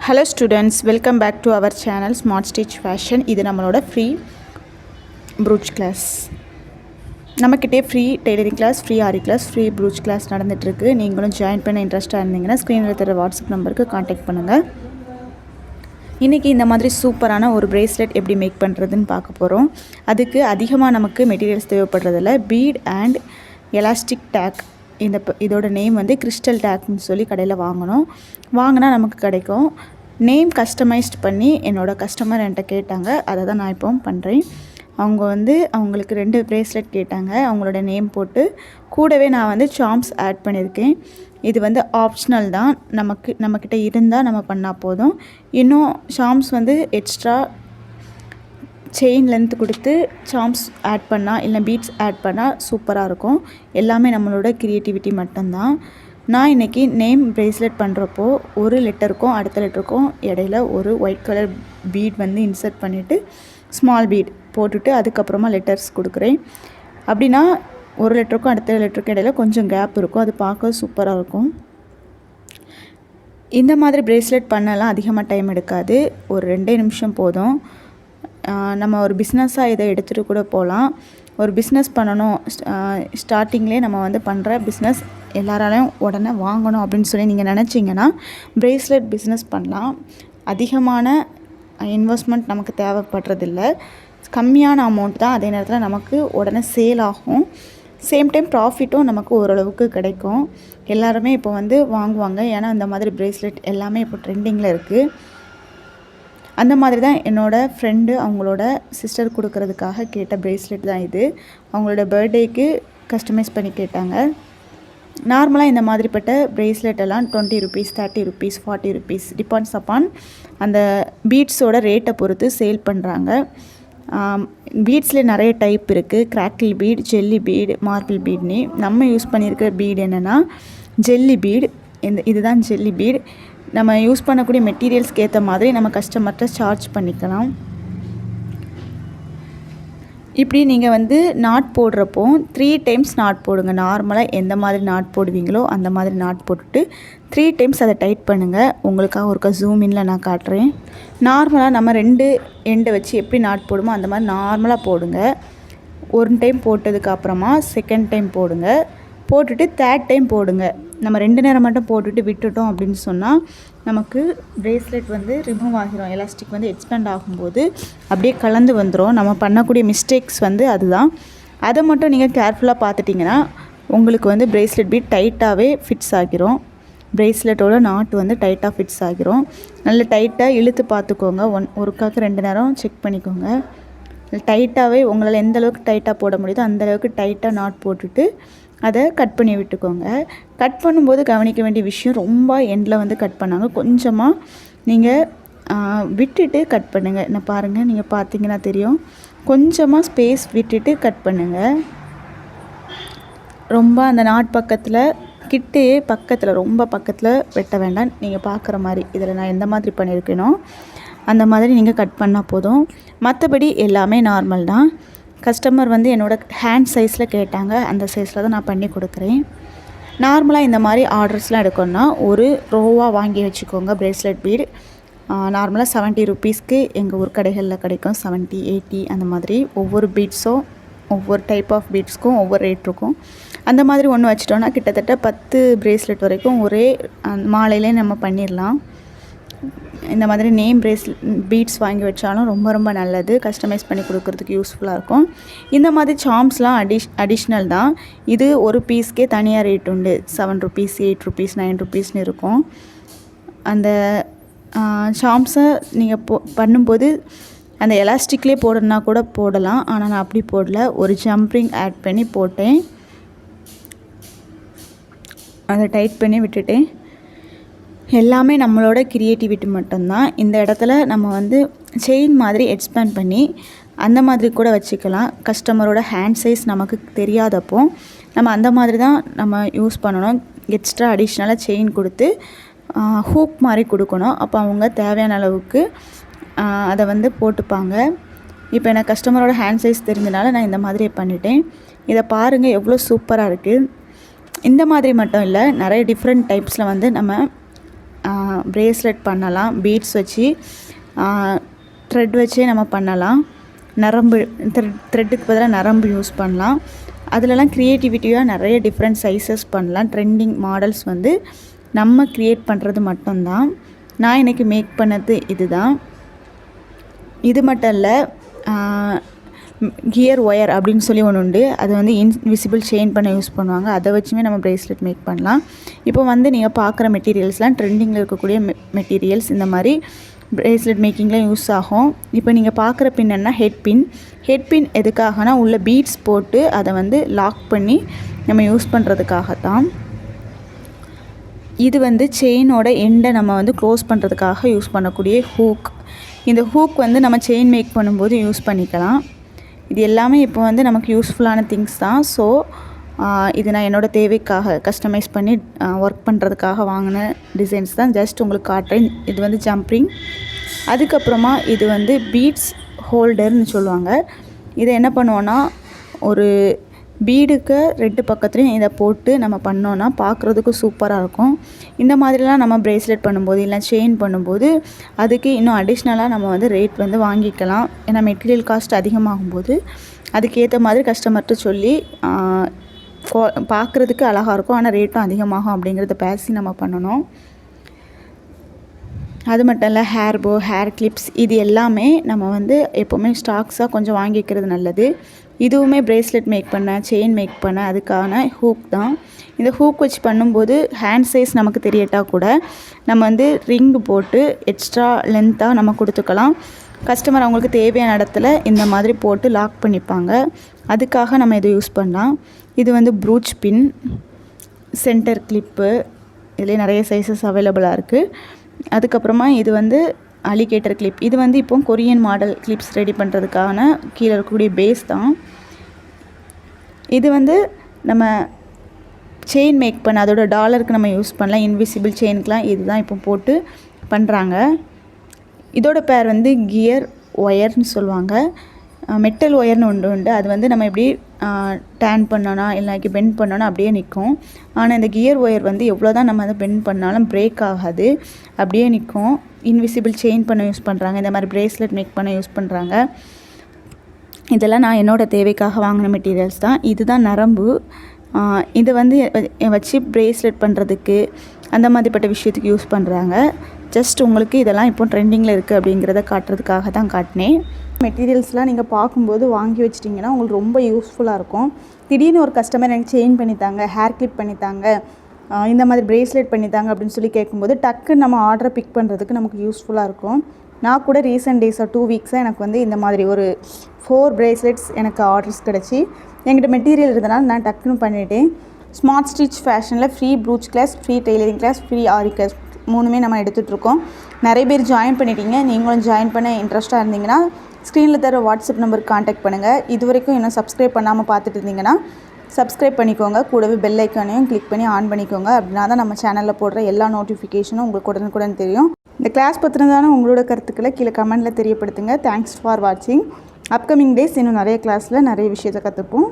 Hello students, welcome back to our channel Smart Stitch Fashion. இது நம்மளோட free brooch class. நம்மக்கிட்டே free tailoring class, free ஆரி class, free brooch class நடந்துட்டு இருக்கு. நீங்களும் join பண்ண இன்ட்ரஸ்டா இருந்தீங்கன்னா ஸ்கிரீன்ல தெரிய வாட்ஸ்அப் நம்பருக்கு கான்டாக்ட் பண்ணுங்க. இன்னைக்கு இந்த மாதிரி சூப்பரான ஒரு பிரேஸ்லெட் எப்படி மேக் பண்றதுன்னு பார்க்க போறோம். அதுக்கு அதிகமா நமக்கு மெட்டீரியல்ஸ் தேவைப்படுறதில்ல. bead and elastic tag. இதோட நேம் வந்து கிறிஸ்டல் டேக்னு சொல்லி கடையில் வாங்கினா நமக்கு கிடைக்கும். நேம் கஸ்டமைஸ்ட் பண்ணி என்னோடய கஸ்டமர் என்கிட்ட கேட்டாங்க, அதை தான் நான் இப்போ பண்ணுறேன். அவங்களுக்கு 2 பிரேஸ்லெட் கேட்டாங்க. அவங்களோட நேம் போட்டு கூடவே நான் வந்து சார்ம்ஸ் ஆட் பண்ணியிருக்கேன். இது வந்து ஆப்ஷனல் தான், நம்மக்கிட்ட இருந்தால் நம்ம பண்ணால் போதும். இன்னும் சார்ம்ஸ் வந்து எக்ஸ்ட்ரா செயின் லென்த் கொடுத்து சார்ம்ஸ் ஆட் பண்ணால் இல்லை பீட்ஸ் ஆட் பண்ணால் சூப்பராக இருக்கும். எல்லாமே நம்மளோட க்ரியேட்டிவிட்டி மட்டும்தான். நான் இன்றைக்கி நேம் பிரேஸ்லெட் பண்ணுறப்போ ஒரு லெட்டருக்கும் அடுத்த லெட்டருக்கும் இடையில ஒரு ஒயிட் கலர் பீட் வந்து இன்சர்ட் பண்ணிவிட்டு ஸ்மால் பீட் போட்டுட்டு அதுக்கப்புறமா லெட்டர்ஸ் கொடுக்குறேன். அப்படின்னா ஒரு லெட்டருக்கும் அடுத்த லெட்டருக்கும் இடையில கொஞ்சம் கேப் இருக்கும். அது பார்க்க சூப்பராக இருக்கும். இந்த மாதிரி பிரேஸ்லெட் பண்ணலாம் அதிகமாக டைம் எடுக்காது. ஒரு 2 நிமிஷம் போதும். நம்ம ஒரு பிஸ்னஸாக இதை எடுத்துகிட்டு கூட போகலாம். ஒரு பிஸ்னஸ் பண்ணணும், ஸ்டார்டிங்லேயே நம்ம வந்து பண்ணுற பிஸ்னஸ் எல்லாராலையும் உடனே வாங்கணும் அப்படின்னு சொல்லி நீங்கள் நினச்சிங்கன்னா பிரேஸ்லெட் பிஸ்னஸ் பண்ணலாம். அதிகமான இன்வெஸ்ட்மெண்ட் நமக்கு தேவைப்படுறதில்ல. கம்மியான அமௌண்ட் தான், அதே நேரத்தில் நமக்கு உடனே சேல் ஆகும். சேம் டைம் ப்ராஃபிட்டும் நமக்கு ஓரளவுக்கு கிடைக்கும். எல்லாருமே இப்போ வந்து வாங்குவாங்க. ஏன்னா இந்த மாதிரி பிரேஸ்லெட் எல்லாமே இப்போ ட்ரெண்டிங்கில் இருக்குது. அந்த மாதிரி தான் என்னோடய ஃப்ரெண்டு அவங்களோட சிஸ்டர் கொடுக்கறதுக்காக கேட்ட பிரேஸ்லெட் தான் இது. அவங்களோட பர்த்டேக்கு கஸ்டமைஸ் பண்ணி கேட்டாங்க. நார்மலாக இந்த மாதிரிப்பட்ட பிரேஸ்லெட் எல்லாம் 20 rupees, 30 rupees, 40 rupees depends upon அந்த பீட்ஸோட ரேட்டை பொறுத்து சேல் பண்ணுறாங்க. பீட்ஸில் நிறைய டைப் இருக்குது. Crackle bead, jelly bead, marble பீட்னு. நம்ம யூஸ் பண்ணியிருக்கிற பீட் என்னென்னா ஜெல்லி பீட். இதுதான் ஜெல்லி பீட். நம்ம யூஸ் பண்ணக்கூடிய மெட்டீரியல்ஸ்க்கு ஏற்ற மாதிரி நம்ம கஸ்டமர்கிட்ட சார்ஜ் பண்ணிக்கலாம். இப்படி நீங்கள் வந்து நாட் போடுறப்போ 3 times நாட் போடுங்க. நார்மலாக எந்த மாதிரி நாட் போடுவீங்களோ அந்த மாதிரி நாட் போட்டுட்டு 3 times அதை டைட் பண்ணுங்கள். உங்களுக்காக ஒருக்கா ஜூம் இன்ல நான் காட்டுறேன். நார்மலாக நம்ம 2 எண்டை வச்சு எப்படி நாட் போடுமோ அந்த மாதிரி நார்மலாக போடுங்க. 1 டைம் போட்டதுக்கு அப்புறமா 2nd டைம் போடுங்க. போட்டுட்டு 3rd டைம் போடுங்க. நம்ம 2 நேரம் மட்டும் போட்டுட்டு விட்டுட்டோம் அப்படின்னு சொன்னால் நமக்கு பிரேஸ்லெட் வந்து ரிமூவ் ஆகிரும். எலாஸ்டிக் வந்து எக்ஸ்பேண்ட் ஆகும்போது அப்படியே கலந்து வந்துடும். நம்ம பண்ணக்கூடிய மிஸ்டேக்ஸ் வந்து அதுதான். அதை மட்டும் நீங்கள் கேர்ஃபுல்லாக பார்த்துட்டிங்கன்னா உங்களுக்கு வந்து பிரேஸ்லெட் பீட் டைட்டாகவே ஃபிட்ஸ் ஆகிரும். பிரேஸ்லெட்டோட நாட்டு வந்து டைட்டாக ஃபிட்ஸ் ஆகிரும். நல்ல டைட்டாக இழுத்து பார்த்துக்கோங்க. ஒருக்காக்கு 2 நேரம் செக் பண்ணிக்கோங்க. டைட்டாகவே உங்களால் எந்த அளவுக்கு டைட்டாக போட முடியுதோ அந்தளவுக்கு டைட்டாக நாட் போட்டுட்டு அதை கட் பண்ணி விட்டுக்கோங்க. கட் பண்ணும்போது கவனிக்க வேண்டிய விஷயம், ரொம்ப எண்டில் வந்து கட் பண்ணாங்க. கொஞ்சமாக நீங்கள் விட்டுட்டு கட் பண்ணுங்கள். நான் பாருங்கள், நீங்கள் பார்த்தீங்கன்னா தெரியும். கொஞ்சமாக ஸ்பேஸ் விட்டுட்டு கட் பண்ணுங்கள். ரொம்ப அந்த நாட் பக்கத்தில் ரொம்ப பக்கத்தில் வெட்ட வேண்டாம். நீங்கள் பார்க்குற மாதிரி இதில் நான் எந்த மாதிரி பண்ணியிருக்கேனோ அந்த மாதிரி நீங்கள் கட் பண்ணால் போதும். மற்றபடி எல்லாமே நார்மல் தான். கஸ்டமர் வந்து என்னோடய ஹேண்ட் சைஸில் கேட்டாங்க. அந்த சைஸில் தான் நான் பண்ணி கொடுக்குறேன். நார்மலாக இந்த மாதிரி ஆர்டர்ஸ்லாம் எடுக்கணுன்னா ஒரு ரோவாக வாங்கி வச்சுக்கோங்க. பிரேஸ்லெட் பீட் நார்மலாக 70 rupeesக்கு எங்கள் ஊர் கடைகளில் கிடைக்கும். 70, 80 அந்த மாதிரி. ஒவ்வொரு பீட்ஸும் ஒவ்வொரு டைப் ஆஃப் பீட்ஸ்க்கும் ஒவ்வொரு ரேட் இருக்கும். அந்த மாதிரி ஒன்று வச்சிட்டோன்னா கிட்டத்தட்ட 10 பிரேஸ்லெட் வரைக்கும் ஒரே மாலையிலே நம்ம பண்ணிடலாம். இந்த மாதிரி நேம் பீட்ஸ் வாங்கி வச்சாலும் ரொம்ப ரொம்ப நல்லது. கஸ்டமைஸ் பண்ணி கொடுக்குறதுக்கு யூஸ்ஃபுல்லாக இருக்கும். இந்த மாதிரி சார்ம்ஸ்லாம் அடிஷ்னல் தான். இது ஒரு பீஸ்க்கே தனியாக ரேட் உண்டு. 7 rupees, 8 rupees, 9 rupeesனு இருக்கும். அந்த சார்ம்ஸை நீங்கள் பண்ணும்போது அந்த எலாஸ்டிக்லேயே போடணுன்னா கூட போடலாம். ஆனால் நான் அப்படி போடல, ஒரு ஜம்ப்ரிங் ஆட் பண்ணி போட்டேன். அதை டைட் பண்ணி விட்டுட்டேன். எல்லாமே நம்மளோட க்ரியேட்டிவிட்டி மட்டும்தான். இந்த இடத்துல நம்ம வந்து செயின் மாதிரி எக்ஸ்பேண்ட் பண்ணி அந்த மாதிரி கூட வச்சுக்கலாம். கஸ்டமரோட ஹேண்ட் சைஸ் நமக்கு தெரியாதப்போ நம்ம அந்த மாதிரி தான் நம்ம யூஸ் பண்ணணும். எக்ஸ்ட்ரா அடிஷ்னலாக செயின் கொடுத்து ஹூக் மாதிரி கொடுக்கணும். அப்போ அவங்க தேவையான அளவுக்கு அதை வந்து போட்டுப்பாங்க. இப்போ எனக்கு கஸ்டமரோட ஹேண்ட் சைஸ் தெரிஞ்சனால நான் இந்த மாதிரி பண்ணிட்டேன். இதை பாருங்கள் எவ்வளோ சூப்பராக இருக்குது. இந்த மாதிரி மட்டும் இல்லை, நிறைய டிஃப்ரெண்ட் டைப்ஸில் வந்து நம்ம ப்ரேஸ்லெட் பண்ணலாம். பீட்ஸ் வச்சு த்ரெட் வச்சே நம்ம பண்ணலாம். நரம்பு த்ரெட்டுக்கு பதிலாக நரம்பு யூஸ் பண்ணலாம். அதிலலாம் க்ரியேட்டிவிட்டியாக நிறைய டிஃப்ரெண்ட் சைஸஸ் பண்ணலாம். ட்ரெண்டிங் மாடல்ஸ் வந்து நம்ம க்ரியேட் பண்ணுறது மட்டும்தான். நான் இன்றைக்கி மேக் பண்ணது இதுதான். இது மட்டும் இல்லை, கியர் ஒயர் அப்படின்னு சொல்லி ஒன்று உண்டு. அது வந்து இன்விசிபிள் செயின் பண்ண யூஸ் பண்ணுவாங்க. அதை வச்சுமே நம்ம ப்ரேஸ்லெட் மேக் பண்ணலாம். இப்போ வந்து நீங்கள் பார்க்குற மெட்டீரியல்ஸ்லாம் ட்ரெண்டிங்கில் இருக்கக்கூடிய மெட்டீரியல்ஸ் இந்த மாதிரி ப்ரேஸ்லெட் மேக்கிங்கில் யூஸ் ஆகும். இப்போ நீங்கள் பார்க்குற பின் என்ன, ஹெட் பின் எதுக்காகனா உள்ள பீட்ஸ் போட்டு அதை வந்து லாக் பண்ணி நம்ம யூஸ் பண்ணுறதுக்காகத்தான். இது வந்து செயினோட எண்டை நம்ம வந்து க்ளோஸ் பண்ணுறதுக்காக யூஸ் பண்ணக்கூடிய ஹூக். இந்த ஹூக் வந்து நம்ம செயின் மேக் பண்ணும்போது யூஸ் பண்ணிக்கலாம். இது எல்லாமே இப்போ வந்து நமக்கு யூஸ்ஃபுல்லான திங்ஸ் தான். ஸோ இது நான் என்னோடய தேவைக்காக கஸ்டமைஸ் பண்ணி ஒர்க் பண்ணுறதுக்காக வாங்கின டிசைன்ஸ் தான். ஜஸ்ட் உங்களுக்கு காட்டுறேன். இது வந்து ஜம்ப்ரிங். அதுக்கப்புறமா இது வந்து பீட்ஸ் ஹோல்டர்னு சொல்லுவாங்க. இதை என்ன பண்ணுவோன்னா, ஒரு பீடுக்கு 2 பக்கத்துலையும் இதை போட்டு நம்ம பண்ணோன்னா பார்க்குறதுக்கு சூப்பராக இருக்கும். இந்த மாதிரிலாம் நம்ம ப்ரேஸ்லெட் பண்ணும்போது இல்லை செயின் பண்ணும்போது அதுக்கு இன்னும் அடிஷ்னலாக நம்ம வந்து ரேட் வந்து வாங்கிக்கலாம். ஏன்னா மெட்டீரியல் காஸ்ட் அதிகமாகும்போது அதுக்கேற்ற மாதிரி கஸ்டமர்கிட்ட சொல்லி பார்க்குறதுக்கு அழகாக இருக்கும், ஆனால் ரேட்டும் அதிகமாகும் அப்படிங்கிறத பேசி நம்ம பண்ணணும். அது மட்டும் இல்லை, ஹேர் கிளிப்ஸ் இது எல்லாமே நம்ம வந்து எப்போவுமே ஸ்டாக்ஸாக கொஞ்சம் வாங்கிக்கிறது நல்லது. இதுவுமே ப்ரேஸ்லெட் மேக் பண்ண, செயின் மேக் பண்ண அதுக்கான ஹூக் தான். இந்த ஹூக் வச்சு பண்ணும்போது ஹேண்ட் சைஸ் நமக்கு தெரியட்டா கூட நம்ம வந்து ரிங்கு போட்டு எக்ஸ்ட்ரா லென்த்தாக நம்ம கொடுத்துக்கலாம். கஸ்டமர் அவங்களுக்கு தேவையான இடத்துல இந்த மாதிரி போட்டு லாக் பண்ணிப்பாங்க. அதுக்காக நம்ம இதை யூஸ் பண்ணலாம். இது வந்து ப்ரூச் பின், சென்டர் கிளிப்பு, இதுலேயே நிறைய சைஸஸ் அவைலபிளாக இருக்குது. அதுக்கப்புறமா இது வந்து அலிகேட்டர் கிளிப். இது வந்து இப்போ கொரியன் மாடல் கிளிப்ஸ் ரெடி பண்ணுறதுக்கான கீழே இருக்கக்கூடிய பேஸ் தான். இது வந்து நம்ம செயின் மேக் பண்ண அதோட டாலருக்கு நம்ம யூஸ் பண்ணலாம். இன்விசிபிள் செயினுக்கெலாம் இது தான் இப்போ போட்டு பண்ணுறாங்க. இதோட பேர் வந்து கியர் ஒயர்னு சொல்லுவாங்க. மெட்டல் ஒயர்னு ஒன்று உண்டு. அது வந்து நம்ம எப்படி டேன் பண்ணோன்னா இல்லைனாக்கி பெண்ட் பண்ணோன்னா அப்படியே நிற்கும். ஆனால் இந்த கியர் ஒயர் வந்து எவ்வளோ தான் நம்ம அதை பெண்ட் பண்ணாலும் பிரேக் ஆகாது, அப்படியே நிற்கும். இன்விசிபிள் செயின் பண்ண யூஸ் பண்ணுறாங்க. இந்த மாதிரி ப்ரேஸ்லெட் மேக் பண்ண யூஸ் பண்ணுறாங்க. இதெல்லாம் நான் என்னோடய தேவைக்காக வாங்கின மெட்டீரியல்ஸ் தான். இதுதான் நரம்பு. இதை வந்து வச்சு ப்ரேஸ்லெட் பண்ணுறதுக்கு அந்த மாதிரிப்பட்ட விஷயத்துக்கு யூஸ் பண்ணுறாங்க. ஜஸ்ட் உங்களுக்கு இதெல்லாம் இப்போ ட்ரெண்டிங்கில் இருக்குது அப்படிங்கிறத காட்டுறதுக்காக தான் காட்டினேன். மெட்டீரியல்ஸ்லாம் நீங்கள் பார்க்கும்போது வாங்கி வச்சிட்டிங்கன்னா உங்களுக்கு ரொம்ப யூஸ்ஃபுல்லாக இருக்கும். திடீர்னு ஒரு கஸ்டமர் எனக்கு செயின் பண்ணித்தாங்க, ஹேர் கிளிப் பண்ணித்தாங்க, இந்த மாதிரி ப்ரேஸ்லெட் பண்ணித்தாங்க அப்படின்னு சொல்லி கேட்கும்போது டக்குன்னு நம்ம ஆர்டரை பிக் பண்ணுறதுக்கு நமக்கு யூஸ்ஃபுல்லாக இருக்கும். நான் கூட ரீசெண்ட் டேஸாக 2 வீக்ஸாக எனக்கு வந்து இந்த மாதிரி ஒரு 4 ப்ரேஸ்லெட்ஸ் எனக்கு ஆர்டர்ஸ் கிடச்சி என்கிட்ட மெட்டீரியல் இருந்தனால நான் டக்குன்னு பண்ணிவிட்டேன். ஸ்மார்ட் ஸ்டிச் ஃபேஷனில் free brooch class, free tailoring class, free aari class 3மே நம்ம எடுத்துகிட்ருக்கோம். நிறைய பேர் ஜாயின் பண்ணிட்டீங்க. நீங்களும் ஜாயின் பண்ண இன்ட்ரெஸ்ட்டாக இருந்தீங்கன்னா ஸ்க்ரீனில் தர வாட்ஸ்அப் நம்பருக்கு காண்டாக்ட் பண்ணுங்கள். இது வரைக்கும் இன்னும் சப்ஸ்கிரைப் பண்ணாமல் பார்த்துட்டு இருந்தீங்கன்னா சப்ஸ்கிரைப் பண்ணிக்கோங்க. கூடவே பெல் ஐக்கானையும் கிளிக் பண்ணி ஆன் பண்ணிக்கோங்க. அப்படின்னா தான் நம்ம சேனலில் போடுற எல்லா நோட்டிஃபிகேஷனும் உங்களுக்கு உடனுக்குடன் தெரியும். இந்த கிளாஸ் பற்றினதான உங்களோட கருத்துக்களை கீழே கமெண்ட்டில் தெரியப்படுத்துங்க. தேங்க்ஸ் ஃபார் வாட்சிங். அப்கமிங் டேஸ் இன்னும் நிறைய கிளாஸில் நிறைய விஷயத்தை கற்றுப்போம்.